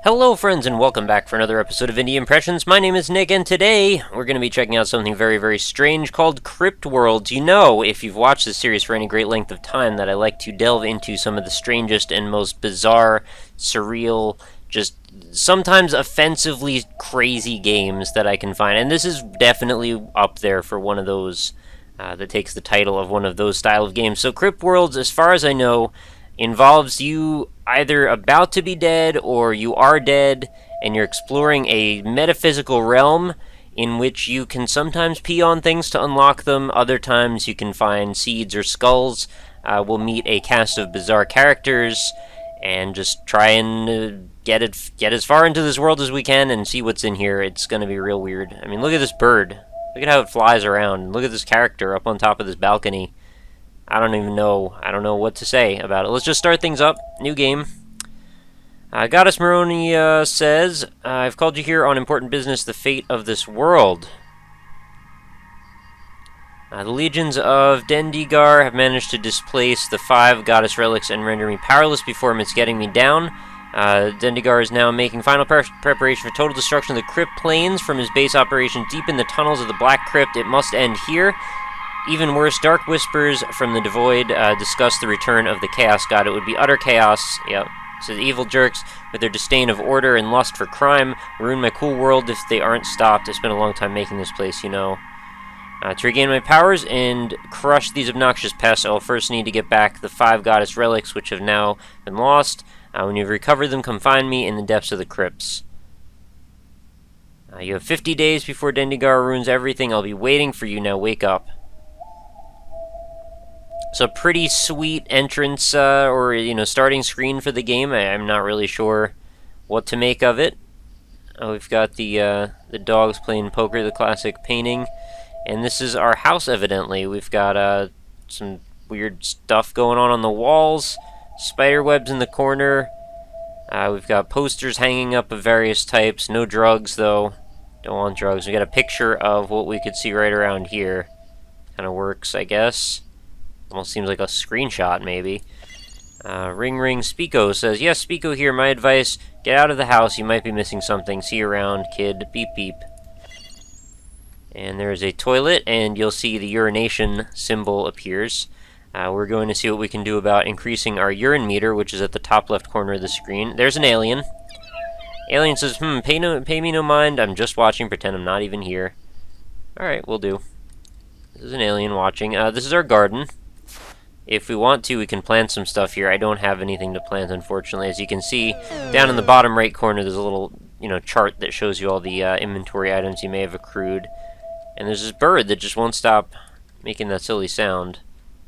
Hello friends and welcome back for another episode of Indie Impressions. My name is Nick and today we're going to be checking out something very, very strange called Crypt Worlds. You know, if you've watched this series for any great length of time, that I like to delve into some of the strangest and most bizarre, surreal, just sometimes offensively crazy games that I can find. And this is definitely up there for one of those that takes the title of one of those style of games. So Crypt Worlds, as far as I know, involves you either about to be dead or you are dead and you're exploring a metaphysical realm in which you can sometimes pee on things to unlock them, other times you can find seeds or skulls. We'll meet a cast of bizarre characters and just try and get as far into this world as we can and see what's in here. It's going to be real weird. I mean, look at this bird. Look at how it flies around. Look at this character up on top of this balcony. I don't know what to say about it. Let's just start things up. New game. Goddess Moronia says, I've called you here on important business, the fate of this world. The legions of Dendigar have managed to displace the 5 goddess relics and render me powerless before it's getting me down. Dendigar is now making final preparation for total destruction of the Crypt plains from his base operation deep in the tunnels of the Black Crypt. It must end here. Even worse, dark whispers from the devoid discuss the return of the Chaos God. It would be utter chaos. Yep. So the evil jerks, with their disdain of order and lust for crime, ruin my cool world if they aren't stopped. I spent a long time making this place, you know. To regain my powers and crush these obnoxious pests, I will first need to get back the 5 goddess relics, which have now been lost. When you've recovered them, come find me in the depths of the crypts. You have 50 days before Dendigar ruins everything. I'll be waiting for you. Now wake up. So pretty sweet entrance, starting screen for the game. I'm not really sure what to make of it. We've got the dogs playing poker, the classic painting. And this is our house, evidently. We've got some weird stuff going on the walls. Spider webs in the corner. We've got posters hanging up of various types. No drugs, though. Don't want drugs. We got a picture of what we could see right around here. Kind of works, I guess. Almost seems like a screenshot, maybe. Ring Spico says, yes, Spico here. My advice, get out of the house. You might be missing something. See you around, kid. Beep, beep. And there's a toilet, and you'll see the urination symbol appears. We're going to see what we can do about increasing our urine meter, which is at the top left corner of the screen. There's an alien. Alien says, pay me no mind. I'm just watching. Pretend I'm not even here. Alright, we'll do. This is an alien watching. This is our garden. If we want to, we can plant some stuff here. I don't have anything to plant, unfortunately. As you can see, down in the bottom right corner, there's a little, chart that shows you all the inventory items you may have accrued. And there's this bird that just won't stop making that silly sound.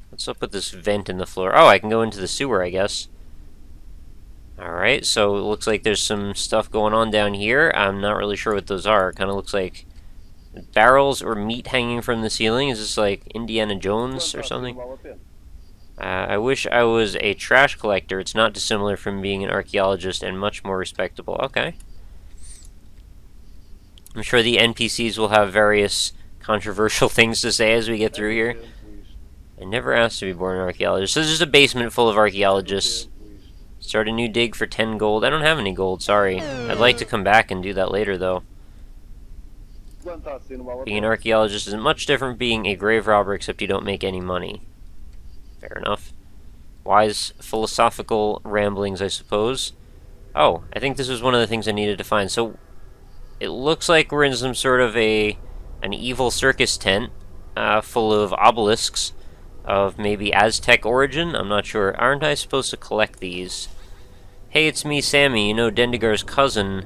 What's up with this vent in the floor? Oh, I can go into the sewer, I guess. Alright, so it looks like there's some stuff going on down here. I'm not really sure what those are. It kind of looks like barrels or meat hanging from the ceiling. Is this like Indiana Jones or something? I wish I was a trash collector. It's not dissimilar from being an archaeologist and much more respectable. Okay. I'm sure the NPCs will have various controversial things to say as we get through here. I never asked to be born an archaeologist. So this is a basement full of archaeologists. Start a new dig for 10 gold. I don't have any gold, sorry. I'd like to come back and do that later, though. Being an archaeologist isn't much different from being a grave robber, except you don't make any money. Fair enough. Wise philosophical ramblings, I suppose. Oh, I think this was one of the things I needed to find. So, it looks like we're in some sort of an evil circus tent, full of obelisks of maybe Aztec origin. I'm not sure. Aren't I supposed to collect these? Hey, it's me, Sammy. You know Dendigar's cousin.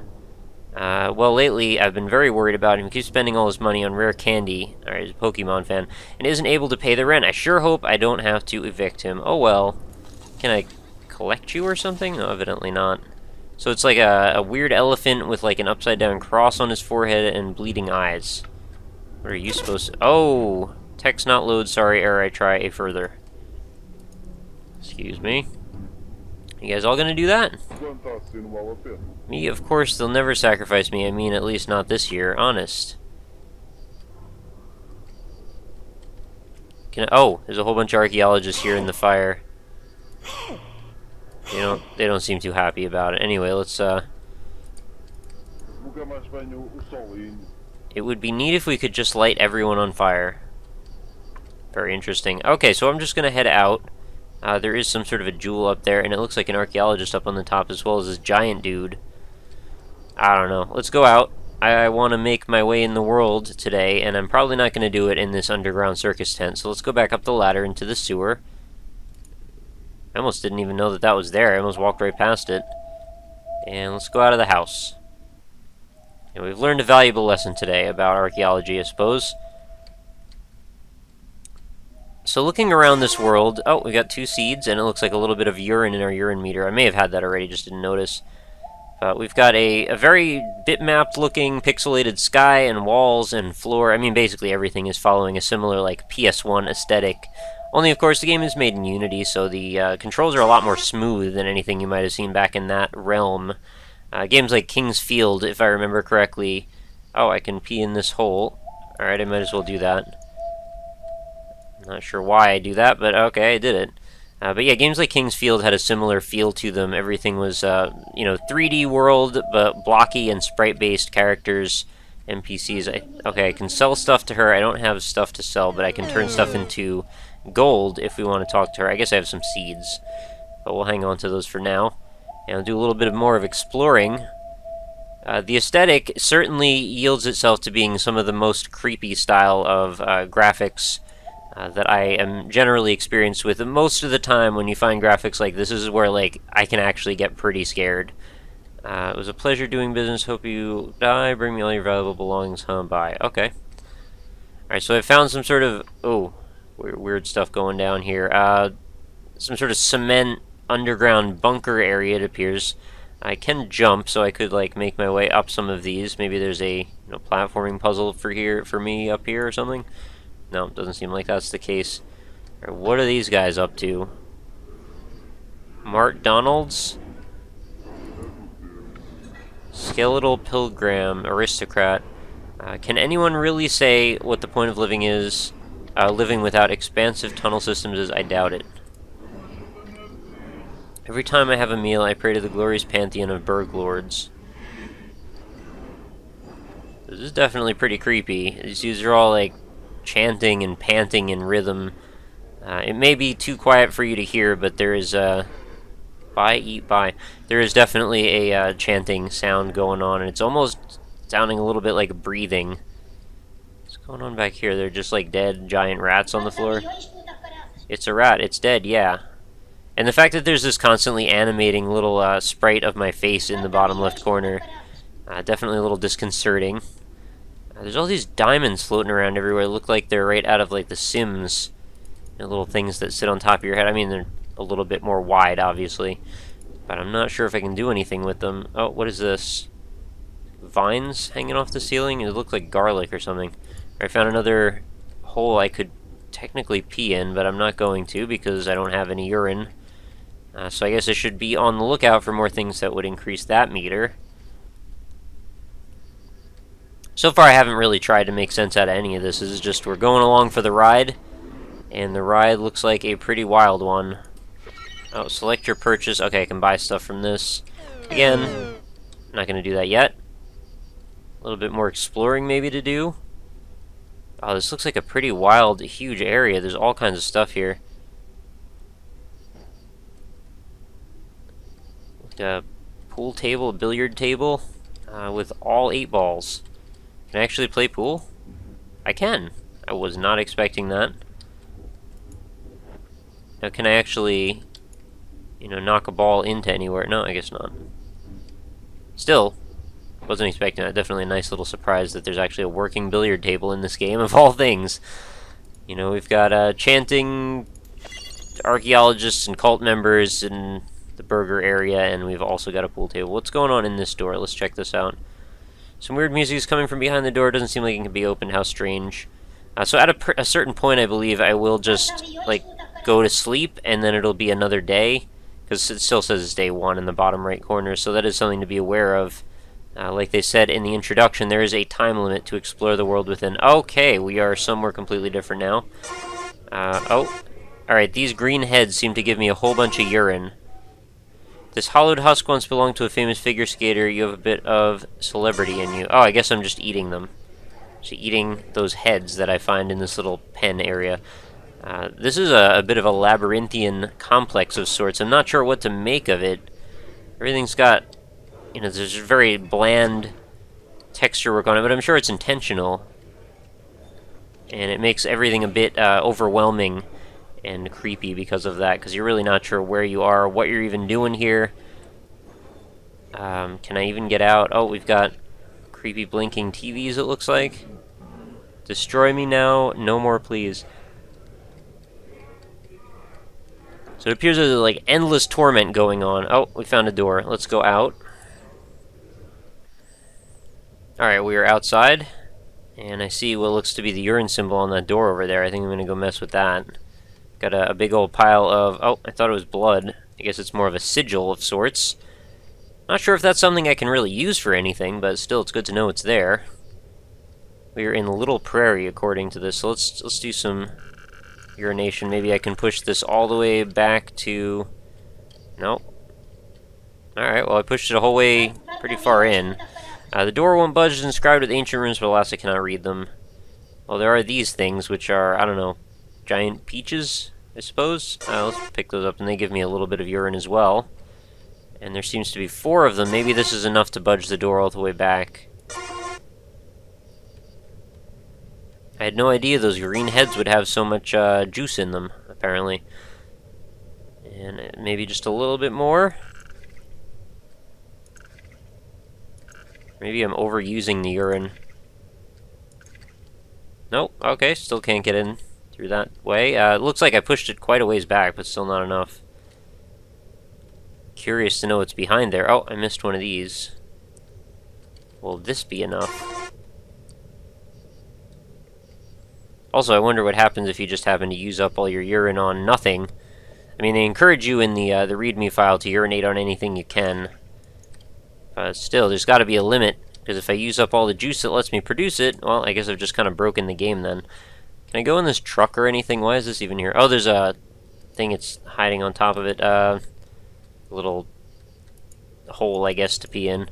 Well, lately, I've been very worried about him. He keeps spending all his money on rare candy. Alright, he's a Pokemon fan. And isn't able to pay the rent. I sure hope I don't have to evict him. Oh, well. Can I collect you or something? No, evidently not. So it's like a weird elephant with like an upside-down cross on his forehead and bleeding eyes. What are you supposed to... Oh! Text not load. Sorry, error. I try a further. Excuse me. You guys all gonna do that? Me, of course, they'll never sacrifice me. I mean, at least not this year. Honest. Oh, there's a whole bunch of archaeologists here in the fire. They don't seem too happy about it. Anyway, let's it would be neat if we could just light everyone on fire. Very interesting. Okay, so I'm just gonna head out. There is some sort of a jewel up there, and it looks like an archaeologist up on the top, as well as this giant dude. I don't know. Let's go out. I want to make my way in the world today, and I'm probably not going to do it in this underground circus tent, so let's go back up the ladder into the sewer. I almost didn't even know that that was there. I almost walked right past it. And let's go out of the house. And we've learned a valuable lesson today about archaeology, I suppose. So looking around this world, oh, we got 2 seeds, and it looks like a little bit of urine in our urine meter. I may have had that already, just didn't notice. We've got a very bitmap-looking pixelated sky and walls and floor. I mean, basically everything is following a similar, like, PS1 aesthetic. Only, of course, the game is made in Unity, so the controls are a lot more smooth than anything you might have seen back in that realm. Games like King's Field, if I remember correctly... Oh, I can pee in this hole. Alright, I might as well do that. I'm not sure why I do that, but okay, I did it. But yeah, games like King's Field had a similar feel to them. Everything was, 3D world, but blocky and sprite-based characters, NPCs. Okay, I can sell stuff to her. I don't have stuff to sell, but I can turn stuff into gold if we want to talk to her. I guess I have some seeds, but we'll hang on to those for now. And I'll do a little bit more of exploring. The aesthetic certainly yields itself to being some of the most creepy style of graphics that I am generally experienced with. And most of the time when you find graphics like this is where, like, I can actually get pretty scared. It was a pleasure doing business. Hope you die. Bring me all your valuable belongings home. Bye. Okay. Alright, so I found some sort of... Oh, weird stuff going down here. Some sort of cement underground bunker area, it appears. I can jump, so I could, like, make my way up some of these. Maybe there's a platforming puzzle for me up here or something. No, it doesn't seem like that's the case. Right, what are these guys up to? Mart Donalds? Skeletal Pilgrim, Aristocrat. Can anyone really say what the point of living is? Living without expansive tunnel systems is, I doubt it. Every time I have a meal, I pray to the glorious pantheon of Burg Lords. This is definitely pretty creepy. These dudes are all, like, chanting and panting in rhythm. It may be too quiet for you to hear, but there is buy, eat, buy. There is definitely a chanting sound going on, and it's almost sounding a little bit like breathing. What's going on back here? They're just like dead giant rats on the floor. It's a rat. It's dead, yeah. And the fact that there's this constantly animating little sprite of my face in the bottom left corner, definitely a little disconcerting. There's all these diamonds floating around everywhere. They look like they're right out of, like, the Sims. Little things that sit on top of your head. I mean, they're a little bit more wide, obviously. But I'm not sure if I can do anything with them. Oh, what is this? Vines hanging off the ceiling? It looks like garlic or something. I found another hole I could technically pee in, but I'm not going to because I don't have any urine. So I guess I should be on the lookout for more things that would increase that meter. So far I haven't really tried to make sense out of any of this. This is just we're going along for the ride, and the ride looks like a pretty wild one. Oh, select your purchase. Okay, I can buy stuff from this. Again, I'm not going to do that yet. A little bit more exploring maybe to do. Oh, this looks like a pretty wild, huge area. There's all kinds of stuff here. Like a pool table, a billiard table, with all 8 balls. Can I actually play pool? I can. I was not expecting that. Now, can I actually, knock a ball into anywhere? No, I guess not. Still, wasn't expecting that. Definitely a nice little surprise that there's actually a working billiard table in this game, of all things. We've got chanting archaeologists and cult members in the burger area, and we've also got a pool table. What's going on in this door? Let's check this out. Some weird music is coming from behind the door. Doesn't seem like it can be opened. How strange. So at a certain point, I believe I will just, like, go to sleep, and then it'll be another day, because it still says it's day 1 in the bottom right corner, so that is something to be aware of. Like they said in the introduction, there is a time limit to explore the world within. Okay, we are somewhere completely different now. Oh, alright, these green heads seem to give me a whole bunch of urine. This hollowed husk once belonged to a famous figure skater. You have a bit of celebrity in you. Oh, I guess I'm just eating them. So eating those heads that I find in this little pen area. This is a bit of a labyrinthian complex of sorts. I'm not sure what to make of it. Everything's got, there's a very bland texture work on it, but I'm sure it's intentional. And it makes everything a bit overwhelming and creepy because of that, because you're really not sure where you are, what you're even doing here. Can I even get out? Oh, we've got creepy blinking TVs, it looks like. Destroy me now, no more please. So it appears there's like endless torment going on. Oh, we found a door. Let's go out. Alright, we are outside. And I see what looks to be the urine symbol on that door over there. I think I'm going to go mess with that. Got a big old pile of... Oh, I thought it was blood. I guess it's more of a sigil of sorts. Not sure if that's something I can really use for anything, but still it's good to know it's there. We are in Little Prairie, according to this. So let's do some urination. Maybe I can push this all the way back to... Nope. Alright, well I pushed it a whole way pretty far in. The door won't budge is inscribed with ancient runes, but alas I cannot read them. Well, there are these things, which are, I don't know, giant peaches, I suppose? Let's pick those up, and they give me a little bit of urine as well. And there seems to be 4 of them. Maybe this is enough to budge the door all the way back. I had no idea those green heads would have so much juice in them, apparently. And maybe just a little bit more. Maybe I'm overusing the urine. Nope, okay, still can't get in through that way. It looks like I pushed it quite a ways back, but still not enough. Curious to know what's behind there. Oh, I missed one of these. Will this be enough? Also, I wonder what happens if you just happen to use up all your urine on nothing. I mean, they encourage you in the README file to urinate on anything you can. Still, there's got to be a limit, because if I use up all the juice that lets me produce it, well, I guess I've just kind of broken the game then. Can I go in this truck or anything? Why is this even here? Oh, there's a thing it's hiding on top of it. A little hole, I guess, to pee in.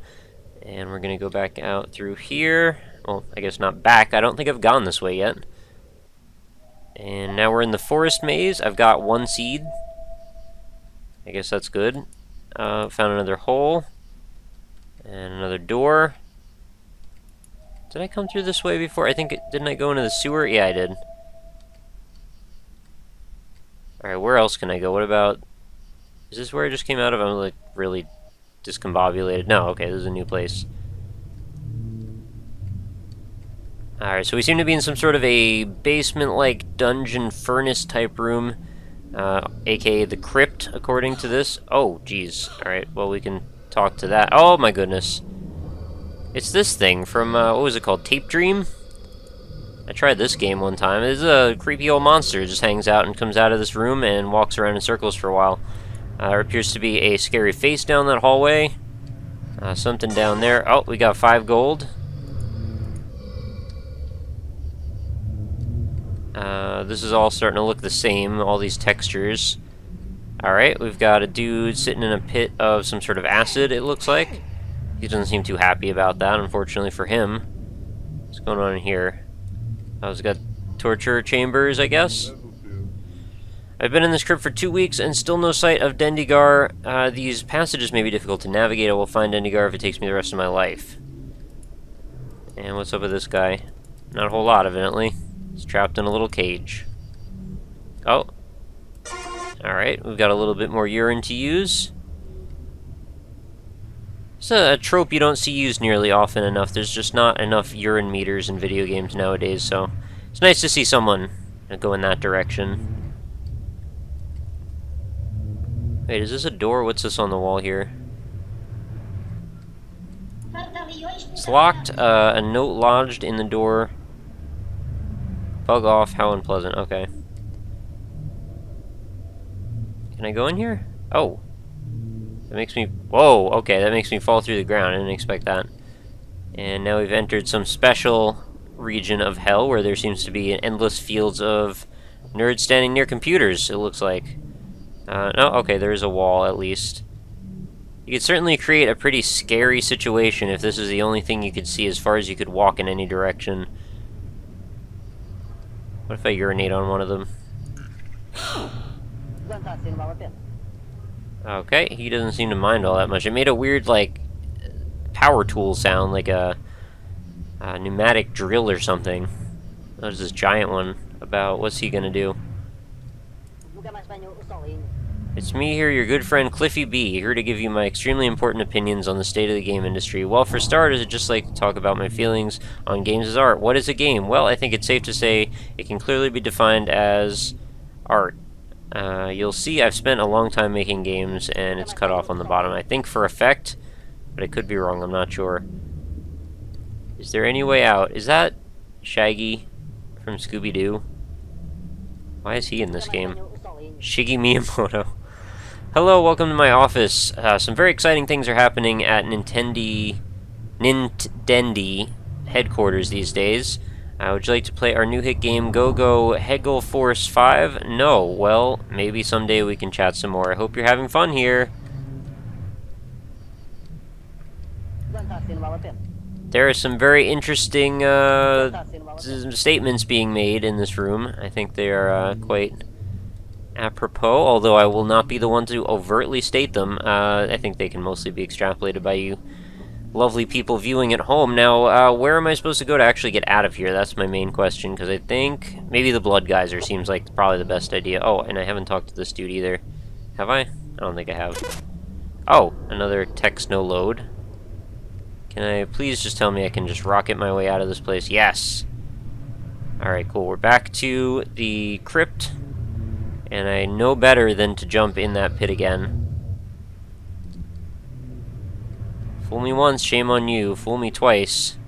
And we're going to go back out through here. Well, I guess not back. I don't think I've gone this way yet. And now we're in the forest maze. I've got 1 seed. I guess that's good. Found another hole. And another door. Did I come through this way before? I think, didn't I go into the sewer? Yeah, I did. Alright, where else can I go? What about... Is this where I just came out of? I'm, like, really discombobulated. No, okay, this is a new place. Alright, so we seem to be in some sort of a basement-like dungeon furnace-type room. A.k.a. the Crypt, according to this. Oh, jeez. Alright, well, we can talk to that. Oh, my goodness. It's this thing from, what was it called? Tape Dream? I tried this game one time. It's a creepy old monster. It just hangs out and comes out of this room and walks around in circles for a while. There appears to be a scary face down that hallway. Something down there. Oh, we got 5 gold. This is all starting to look the same, all these textures. Alright, we've got a dude sitting in a pit of some sort of acid, it looks like. He doesn't seem too happy about that, unfortunately for him. What's going on in here? Oh, it's got torture chambers, I guess? I've been in this crypt for 2 weeks and still no sight of Dendigar. These passages may be difficult to navigate. I will find Dendigar if it takes me the rest of my life. And what's up with this guy? Not a whole lot, evidently. He's trapped in a little cage. Oh. Alright, we've got a little bit more urine to use. It's a trope you don't see used nearly often enough. There's just not enough urine meters in video games nowadays, so it's nice to see someone go in that direction. Wait, is this a door? What's this on the wall here? It's locked. A note lodged in the door. Bug off, how unpleasant. Okay. Can I go in here? Oh. That makes me... Whoa, okay, that makes me fall through the ground. I didn't expect that. And now we've entered some special region of hell where there seems to be endless fields of nerds standing near computers, it looks like. No, okay, there is a wall, at least. You could certainly create a pretty scary situation if this is the only thing you could see as far as you could walk in any direction. What if I urinate on one of them? Okay, he doesn't seem to mind all that much. It made a weird, like, power tool sound, like a pneumatic drill or something. There's this giant one. About what's he gonna do? It's me here, your good friend Cliffy B, here to give you my extremely important opinions on the state of the game industry. Well, for starters, I'd just like to talk about my feelings on games as art. What is a game? Well, I think it's safe to say it can clearly be defined as art. You'll see I've spent a long time making games, and it's cut off on the bottom. I think for effect, but I could be wrong, I'm not sure. Is there any way out? Is that Shaggy from Scooby-Doo? Why is he in this game? Shiggy Miyamoto. Hello, welcome to my office. Some very exciting things are happening at Nintendi headquarters these days. Would you like to play our new hit game, Go-Go Hegel Force 5? No. Well, maybe someday we can chat some more. I hope you're having fun here. There are some very interesting statements being made in this room. I think they are quite apropos, although I will not be the one to overtly state them. I think they can mostly be extrapolated by you lovely people viewing at home. Now, where am I supposed to go to actually get out of here? That's my main question, because I think maybe the Blood Geyser seems like probably the best idea. Oh, and I haven't talked to this dude either. Have I? I don't think I have. Oh, another text no load. Can I please just tell me I can just rocket my way out of this place? Yes! Alright, cool. We're back to the Crypt, and I know better than to jump in that pit again. Fool me once, shame on you. Fool me twice.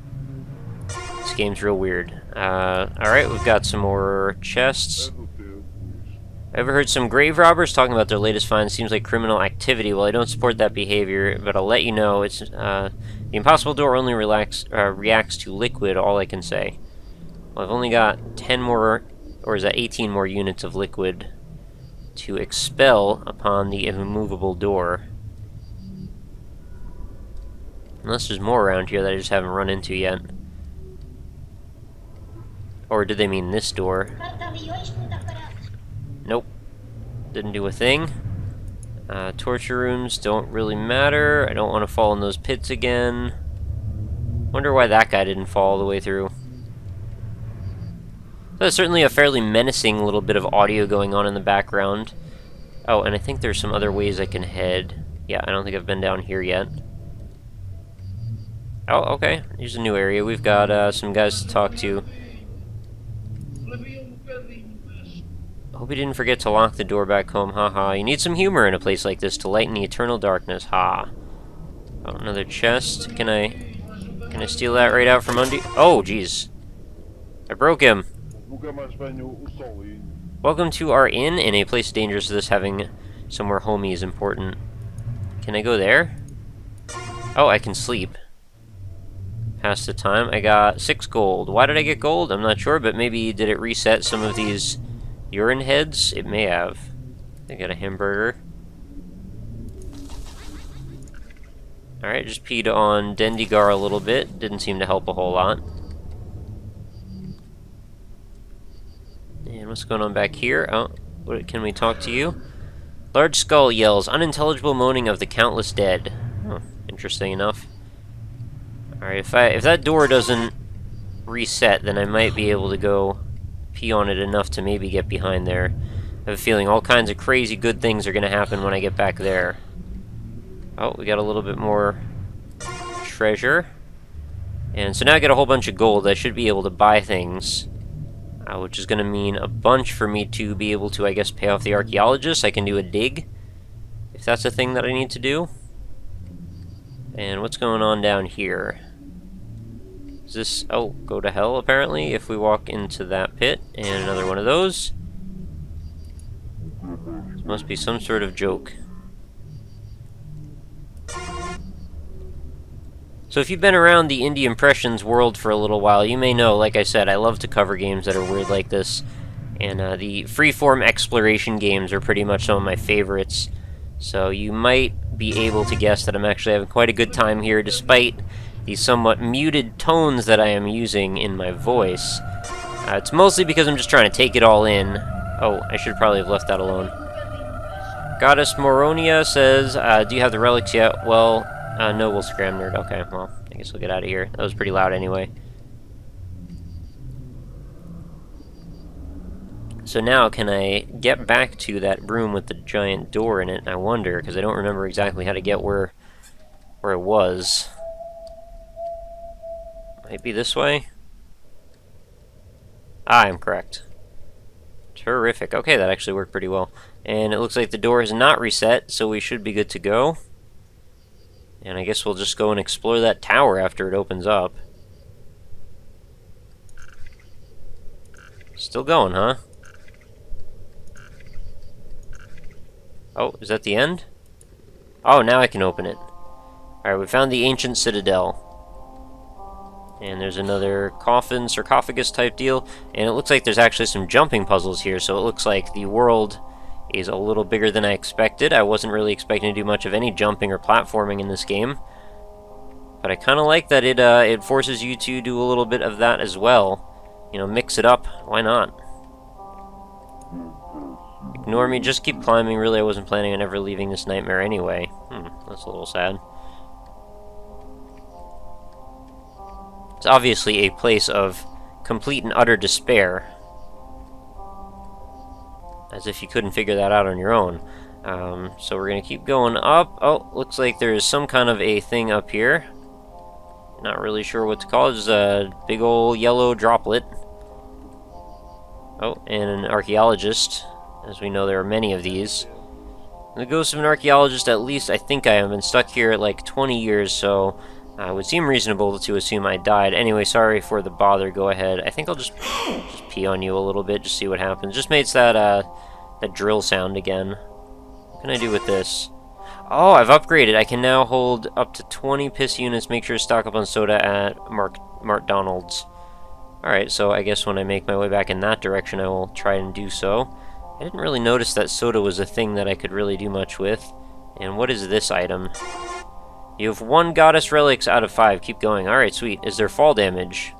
This game's real weird. Alright, we've got some more chests. Ever heard some grave robbers talking about their latest find? Seems like criminal activity. Well, I don't support that behavior, but I'll let you know. It's the impossible door only reacts to liquid, all I can say. Well, I've only got 10 more, or is that 18 more units of liquid to expel upon the immovable door. Unless there's more around here that I just haven't run into yet. Or did they mean this door? Nope. Didn't do a thing. Torture rooms don't really matter. I don't want to fall in those pits again. Wonder why that guy didn't fall all the way through. There's certainly a fairly menacing little bit of audio going on in the background. Oh, and I think there's some other ways I can head. Yeah, I don't think I've been down here yet. Oh, okay. Here's a new area. We've got some guys to talk to. Hope you didn't forget to lock the door back home. Haha. You need some humor in a place like this to lighten the eternal darkness. Ha. Oh, another chest. Can I steal that right out from under? Oh, jeez. I broke him. Welcome to our inn, and a place dangerous to this. Having somewhere homey is important. Can I go there? Oh, I can sleep. Pass the time. I got 6 gold. Why did I get gold? I'm not sure, but maybe did it reset some of these urine heads? It may have. I got a hamburger. Alright, just peed on Dendigar a little bit. Didn't seem to help a whole lot. And what's going on back here? Oh, what, can we talk to you? Large skull yells, unintelligible moaning of the countless dead. Oh, interesting enough. Alright, if that door doesn't reset, then I might be able to go pee on it enough to maybe get behind there. I have a feeling all kinds of crazy good things are going to happen when I get back there. Oh, we got a little bit more treasure. And so now I got a whole bunch of gold. I should be able to buy things, which is going to mean a bunch for me to be able to, I guess, pay off the archaeologist. I can do a dig, if that's a thing that I need to do. And what's going on down here? Is this... oh, go to hell, apparently, if we walk into that pit. And another one of those. This must be some sort of joke. So if you've been around the Indie Impressions world for a little while, you may know, like I said, I love to cover games that are weird like this. And the freeform exploration games are pretty much some of my favorites. So you might be able to guess that I'm actually having quite a good time here, despite the somewhat muted tones that I am using in my voice. It's mostly because I'm just trying to take it all in. Oh, I should probably have left that alone. Goddess Moronia says, do you have the relics yet? Well, no, we'll scram nerd. Okay, well, I guess we'll get out of here. That was pretty loud anyway. So now, can I get back to that room with the giant door in it? I wonder, because I don't remember exactly how to get where it was. Might be this way? Ah, I'm correct. Terrific. Okay, that actually worked pretty well. And it looks like the door is not reset, so we should be good to go. And I guess we'll just go and explore that tower after it opens up. Still going, huh? Oh, is that the end? Oh, now I can open it. Alright, we found the ancient citadel. And there's another coffin, sarcophagus type deal. And it looks like there's actually some jumping puzzles here, so it looks like the world is a little bigger than I expected. I wasn't really expecting to do much of any jumping or platforming in this game. But I kind of like that it forces you to do a little bit of that as well. You know, mix it up. Why not? Ignore me, just keep climbing. Really, I wasn't planning on ever leaving this nightmare anyway. That's a little sad. It's obviously a place of complete and utter despair. As if you couldn't figure that out on your own. So we're going to keep going up. Oh, looks like there's some kind of a thing up here. Not really sure what to call it. There's a big old yellow droplet. Oh, and an archaeologist. As we know, there are many of these. The ghost of an archaeologist, at least I think I have been stuck here like 20 years, so it would seem reasonable to assume I died. Anyway, sorry for the bother. Go ahead. I think I'll just pee on you a little bit, just see what happens. Just makes that that drill sound again. What can I do with this? Oh, I've upgraded. I can now hold up to 20 piss units. Make sure to stock up on soda at McDonald's. Alright, so I guess when I make my way back in that direction, I will try and do so. I didn't really notice that soda was a thing that I could really do much with. And what is this item? You have 1 goddess relics out of 5. Keep going. Alright, sweet. Is there fall damage?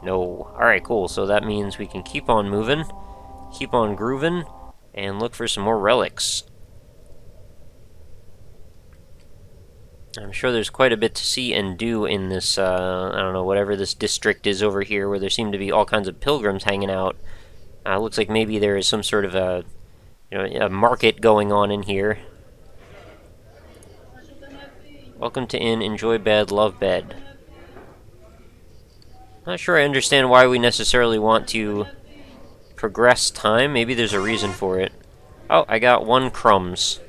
No. Alright, cool. So that means we can keep on moving, keep on grooving, and look for some more relics. I'm sure there's quite a bit to see and do in this, I don't know, whatever this district is over here, where there seem to be all kinds of pilgrims hanging out. Looks like maybe there is some sort of a market going on in here. Welcome to inn, enjoy bed, love bed. Not sure I understand why we necessarily want to progress time. Maybe there's a reason for it. Oh, I got 1 crumbs.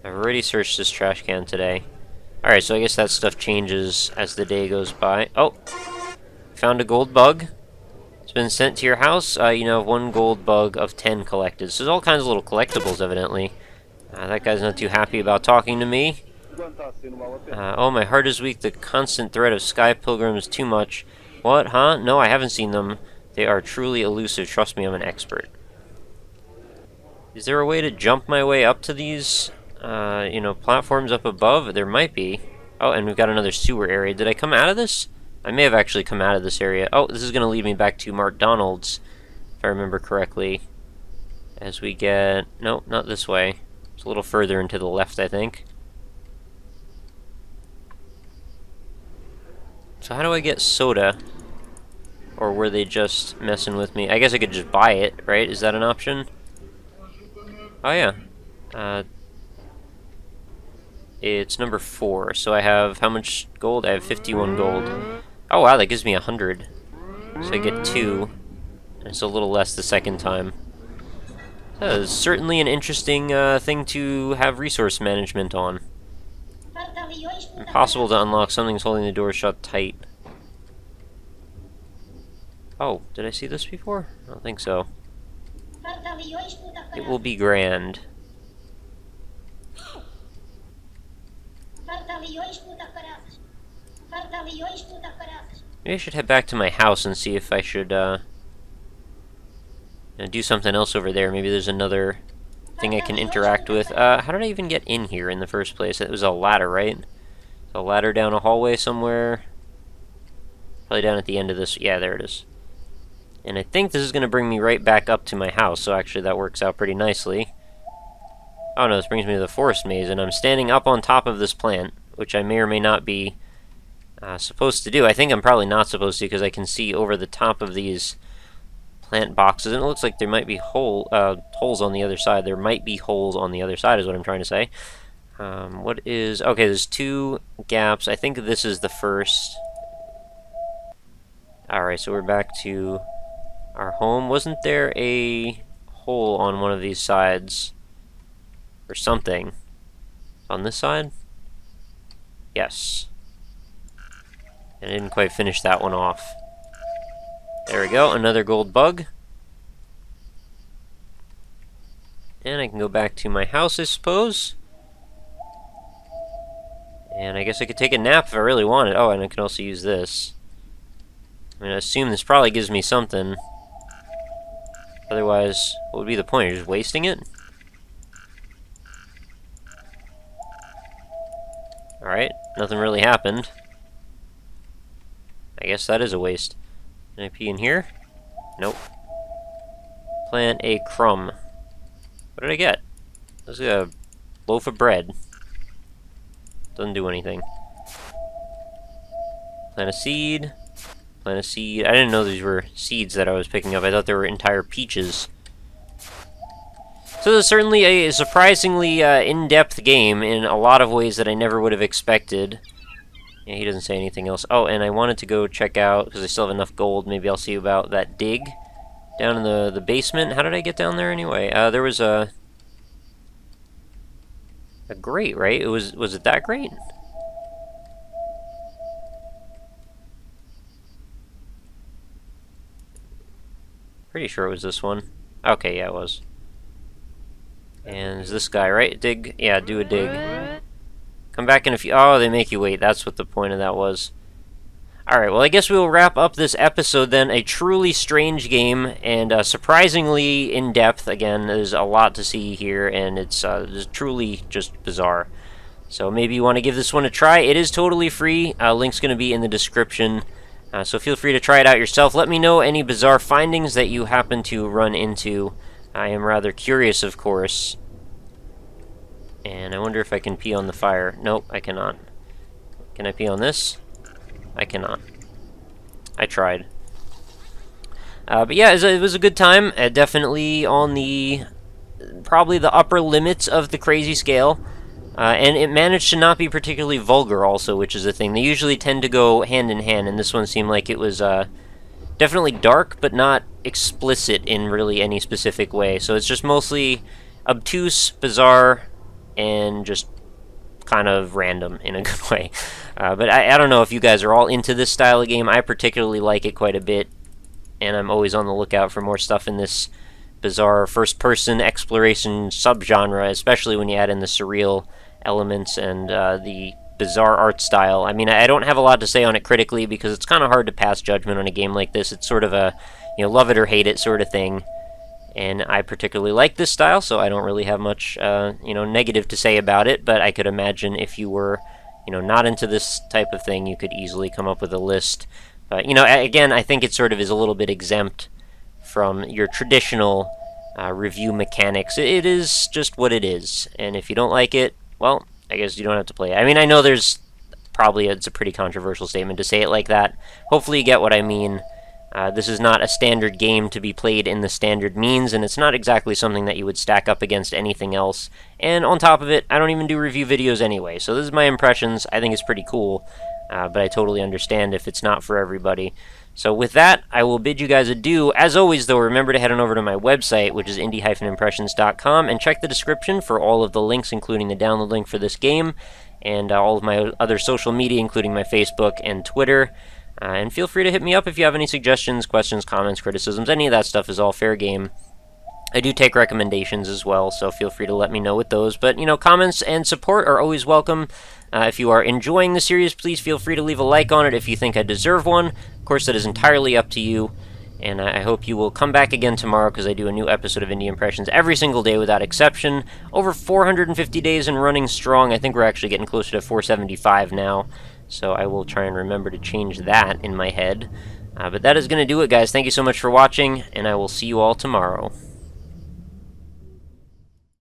I've already searched this trash can today. Alright, so I guess that stuff changes as the day goes by. Oh! Found a gold bug. It's been sent to your house. You know, 1 gold bug of 10 collected. So there's all kinds of little collectibles, evidently. That guy's not too happy about talking to me. Oh, my heart is weak. The constant threat of sky pilgrims too much. What, huh? No, I haven't seen them. They are truly elusive. Trust me, I'm an expert. Is there a way to jump my way up to these, platforms up above? There might be. Oh, and we've got another sewer area. Did I come out of this? I may have actually come out of this area. Oh, this is going to lead me back to McDonald's, if I remember correctly. As we get... Nope, not this way. It's a little further into the left, I think. So how do I get soda? Or were they just messing with me? I guess I could just buy it, right? Is that an option? Oh, yeah. It's number 4. So I have how much gold? I have 51 gold. Oh, wow, that gives me 100. So I get 2. And it's a little less the second time. That is certainly an interesting thing to have resource management on. Impossible to unlock. Something's holding the door shut tight. Oh, did I see this before? I don't think so. It will be grand. Maybe I should head back to my house and see if I should do something else over there. Maybe there's another thing I can interact with. How did I even get in here in the first place? It was a ladder, right? A ladder down a hallway somewhere. Probably down at the end of this. Yeah, there it is. And I think this is going to bring me right back up to my house, so actually that works out pretty nicely. Oh no, this brings me to the forest maze, and I'm standing up on top of this plant, which I may or may not be supposed to do. I think I'm probably not supposed to, because I can see over the top of these plant boxes, and it looks like there might be holes on the other side. There might be holes on the other side is what I'm trying to say. What is... Okay, there's 2 gaps. I think this is the first. Alright, so we're back to our home. Wasn't there a hole on one of these sides? Or something? On this side? Yes. And I didn't quite finish that one off. There we go, another gold bug. And I can go back to my house, I suppose. And I guess I could take a nap if I really wanted. Oh, and I could also use this. I mean, I assume this probably gives me something. Otherwise, what would be the point? You're just wasting it? Alright, nothing really happened. I guess that is a waste. Can I pee in here? Nope. Plant a crumb. What did I get? This is a loaf of bread. Doesn't do anything. Plant a seed. Plant a seed. I didn't know these were seeds that I was picking up. I thought they were entire peaches. So this is certainly a surprisingly in-depth game in a lot of ways that I never would have expected. Yeah, he doesn't say anything else. Oh, and I wanted to go check out, because I still have enough gold, maybe I'll see about that dig down in the basement. How did I get down there anyway? There was a grate, right? Was it that grate? Pretty sure it was this one. Okay, yeah, it was. And it's this guy, right? Dig? Yeah, do a dig. Come back in a few... Oh, they make you wait. That's what the point of that was. Alright, well, I guess we'll wrap up this episode then. A truly strange game, and surprisingly in-depth. Again, there's a lot to see here, and it's truly just bizarre. So maybe you want to give this one a try. It is totally free. Link's going to be in the description. So feel free to try it out yourself. Let me know any bizarre findings that you happen to run into. I am rather curious, of course. And I wonder if I can pee on the fire. Nope, I cannot. Can I pee on this? I cannot. I tried. But yeah, it was a good time. Definitely on the... probably the upper limits of the crazy scale. And it managed to not be particularly vulgar also, which is a thing. They usually tend to go hand in hand, and this one seemed like it was definitely dark, but not explicit in really any specific way. So it's just mostly obtuse, bizarre, and just kind of random in a good way. But I don't know if you guys are all into this style of game. I particularly like it quite a bit, and I'm always on the lookout for more stuff in this bizarre first-person exploration subgenre, especially when you add in the surreal elements and the bizarre art style. I mean, I don't have a lot to say on it critically because it's kind of hard to pass judgment on a game like this. It's sort of a, love it or hate it sort of thing. And I particularly like this style, so I don't really have much, negative to say about it. But I could imagine if you were, not into this type of thing, you could easily come up with a list. But, again, I think it sort of is a little bit exempt from your traditional review mechanics. It is just what it is. And if you don't like it, well, I guess you don't have to play it. I mean, I know there's probably, it's a pretty controversial statement to say it like that. Hopefully you get what I mean. This is not a standard game to be played in the standard means, and it's not exactly something that you would stack up against anything else. And on top of it, I don't even do review videos anyway, so this is my impressions. I think it's pretty cool, but I totally understand if it's not for everybody. So with that, I will bid you guys adieu. As always, though, remember to head on over to my website, which is indie-impressions.com, and check the description for all of the links, including the download link for this game, and all of my other social media, including my Facebook and Twitter. And feel free to hit me up if you have any suggestions, questions, comments, criticisms. Any of that stuff is all fair game. I do take recommendations as well, so feel free to let me know with those. But, comments and support are always welcome. If you are enjoying the series, please feel free to leave a like on it if you think I deserve one. Of course, that is entirely up to you. And I hope you will come back again tomorrow, because I do a new episode of Indie Impressions every single day without exception. Over 450 days and running strong. I think we're actually getting closer to 475 now. So I will try and remember to change that in my head. But that is going to do it, guys. Thank you so much for watching, and I will see you all tomorrow.